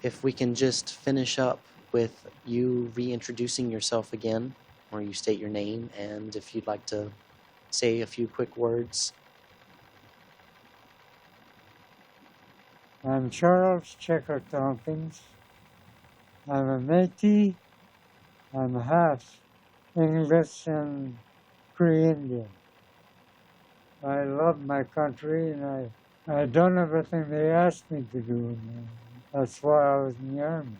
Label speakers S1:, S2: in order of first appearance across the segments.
S1: if we can just finish up with you reintroducing yourself again, or you state your name, and if you'd like to say a few quick words.
S2: I'm Charles Checker Tomkins. I'm a Métis. I'm half English and Cree Indian. I love my country, and I done everything they asked me to do. And that's why I was in the Army.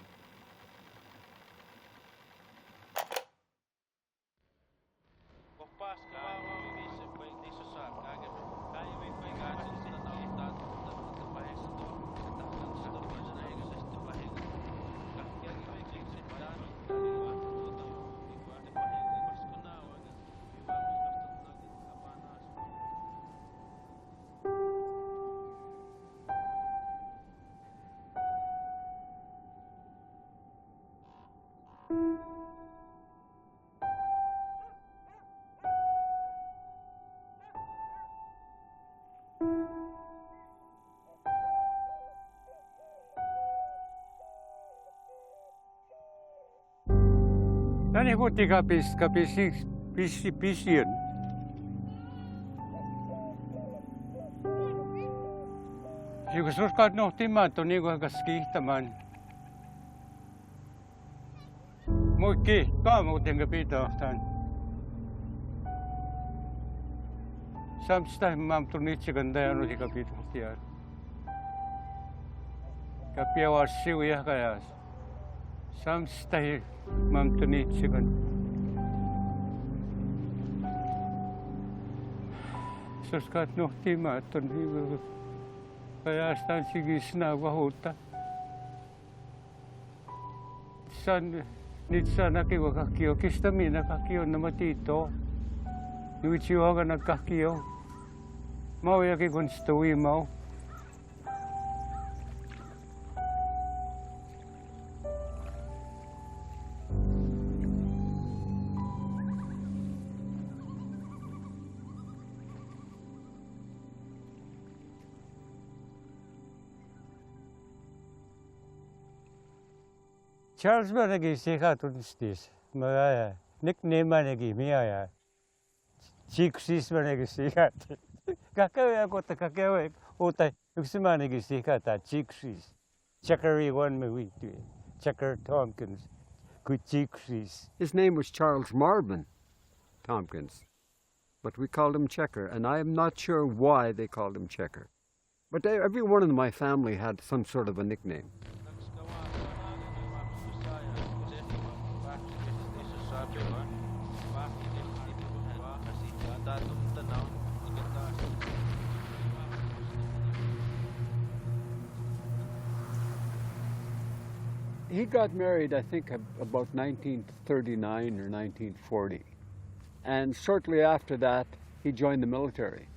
S3: Nani huti kapis pisien. Siku suskat nohtimaan to niinku hakas kiihtämään. Moikki, kaamuuten kapitahtaan. Samsta mam tunitsi kandayan usi kapitahtiaan. Kapiawas siuya kayas. Samsta mam tunitsi kan. Suskat nohtimaan to niinku kayastaan sigisna vahuutta. San nitsa nakiwa kakio kistamina kakio namatito. Nuichiwaga nagkakio. Mau yaki konstui mau. Charles managi sikatunstis. Magaya. Nickname managi miaya. Chiksis managi sikat. Kakaway ako ta kakaway. Utay. Uksi managi sikata chiksis. Checkeri one mawiti. Checker Tomkins. Good chiksis.
S4: His name was Charles Marvin Tomkins, but we called him Checker, and I am not sure why they called him Checker. But every one in my family had some sort of a nickname. He got married, I think, about 1939 or 1940. And shortly after that, he joined the military.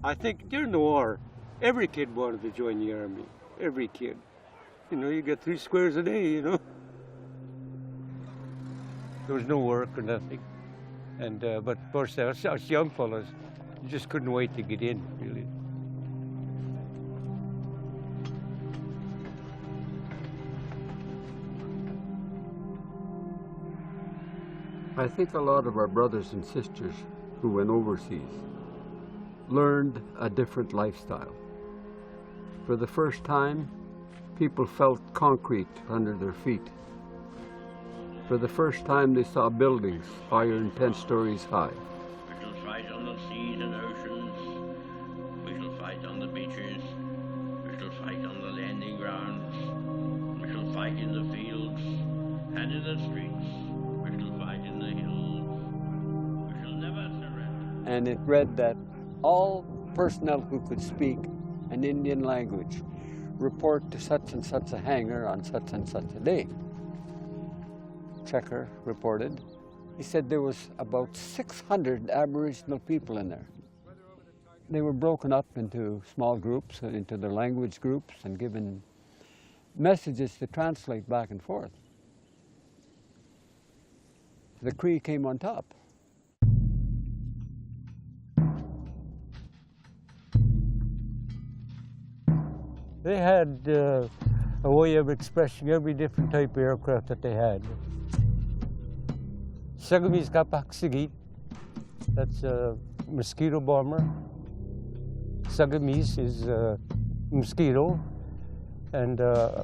S3: I think during the war, every kid wanted to join the army. Every kid. You know, you get 3 squares a day, you know. There was no work or nothing. And, but of course, us young fellas, you just couldn't wait to get in, really.
S4: I think a lot of our brothers and sisters who went overseas learned a different lifestyle. For the first time, people felt concrete under their feet. For the first time, they saw buildings higher than 10 stories high.
S5: We shall fight on the seas and oceans. We shall fight on the beaches. We shall fight on the landing grounds. We shall fight in the fields and in the streets. We shall fight in the hills. We shall never surrender.
S4: And it read that all personnel who could speak an Indian language report to such and such a hangar on such and such a day. Checker reported. He said there was about 600 Aboriginal people in there. They were broken up into small groups, into their language groups, and given messages to translate back and forth. The Cree came on top.
S2: They had a way of expressing every different type of aircraft that they had. Sagamis kapaksigi, that's a mosquito bomber. Sagamis is mosquito, and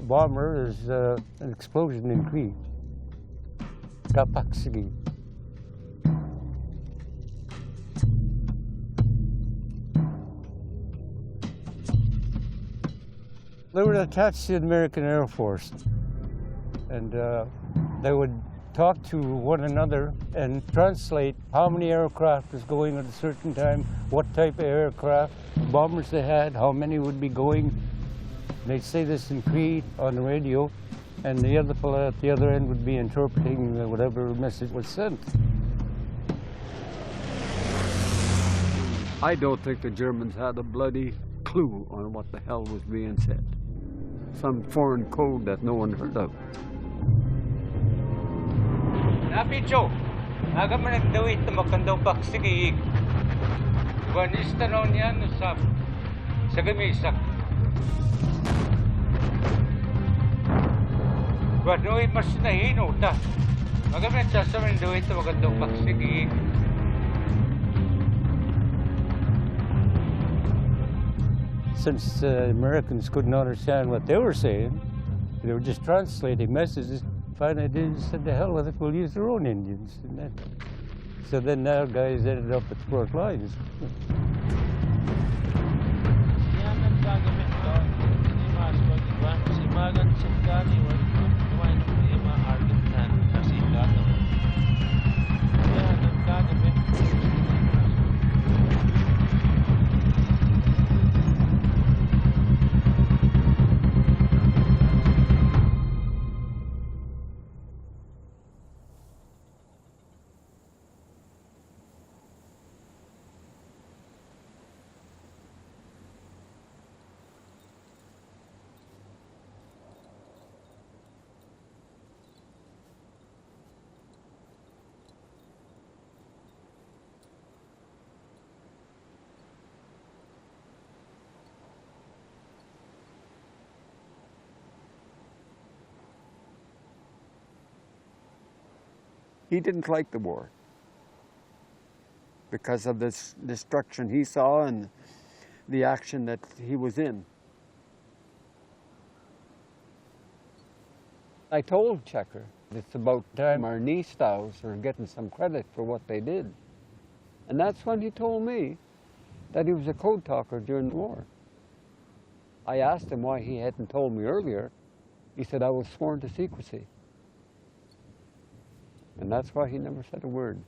S2: bomber is an explosion in Cree. Kapaksigi. They were attached to the American Air Force, and they would talk to one another and translate how many aircraft was going at a certain time, what type of aircraft, bombers they had, how many would be going. They'd say this in Cree on the radio, and the other fellow at the other end would be interpreting whatever message was sent.
S4: I don't think the Germans had a bloody clue on what the hell was being said. Some foreign code that no one heard of.
S2: Napicho, agam nagdawit na makandaw paksigiig. Guanista na niya no sa gamisak. Guanoy mas nahino ta. Agam nagsasamin dawit na makandaw paksigiig. Since the Americans couldn't understand what they were saying, they were just translating messages. Finally, they said, "The hell with it, we'll use their own Indians." So then our guys ended up at the front lines.
S4: He didn't like the war because of this destruction he saw and the action that he was in. I told Checker it's about time our knee styles are getting some credit for what they did. And that's when he told me that he was a code talker during the war. I asked him why he hadn't told me earlier. He said I was sworn to secrecy. And that's why he never said a word.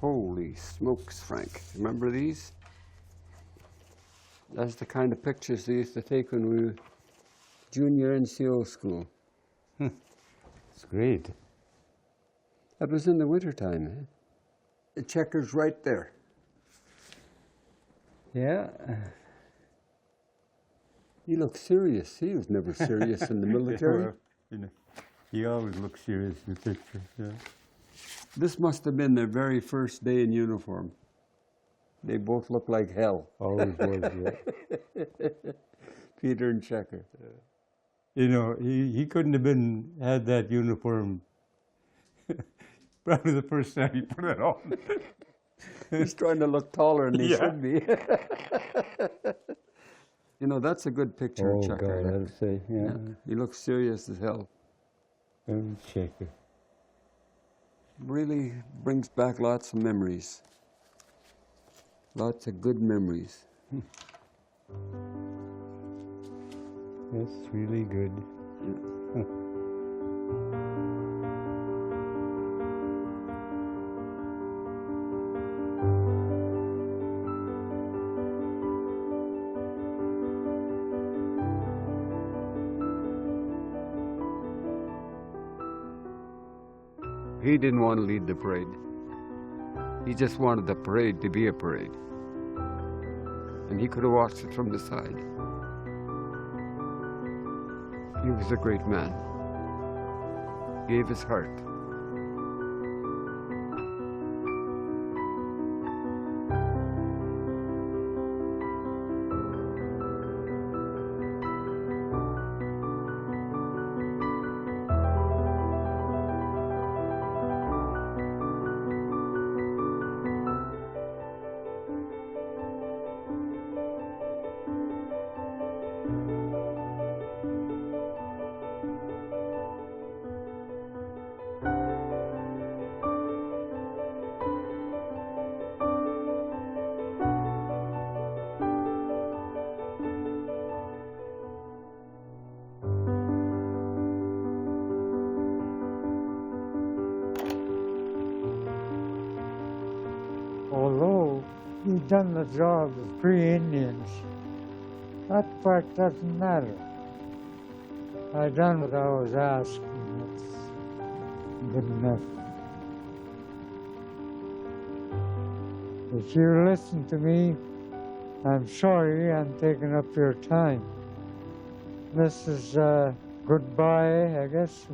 S4: Holy smokes, Frank. Remember these? That's the kind of pictures they used to take when we were junior NCO school.
S2: It's great.
S4: That was in the wintertime, eh? The checker's right there.
S2: Yeah.
S4: He looked serious. He was never serious in the military.
S2: Well, you know, he always looks serious in the picture. Yeah.
S4: This must have been their very first day in uniform. They both looked like hell.
S2: Always was, yeah.
S4: Peter and Checker.
S2: You know, he couldn't have had that uniform probably the first time he put it on.
S4: He's trying to look taller than he
S2: Yeah.
S4: should be. You know, that's a good picture of
S2: Oh,
S4: Checker.
S2: God, I'd say, yeah.
S4: He looks serious as hell.
S2: Checker.
S4: Really brings back lots of memories. Lots of good memories.
S2: That's really good.
S4: He didn't want to lead the parade. He just wanted the parade to be a parade. And he could have watched it from the side. He was a great man. Gave his heart.
S2: Although we've done the job of Cree Indians, that part doesn't matter. I done what I was asked, and that's good enough. If you listen to me, I'm sorry I'm taking up your time. This is goodbye, I guess.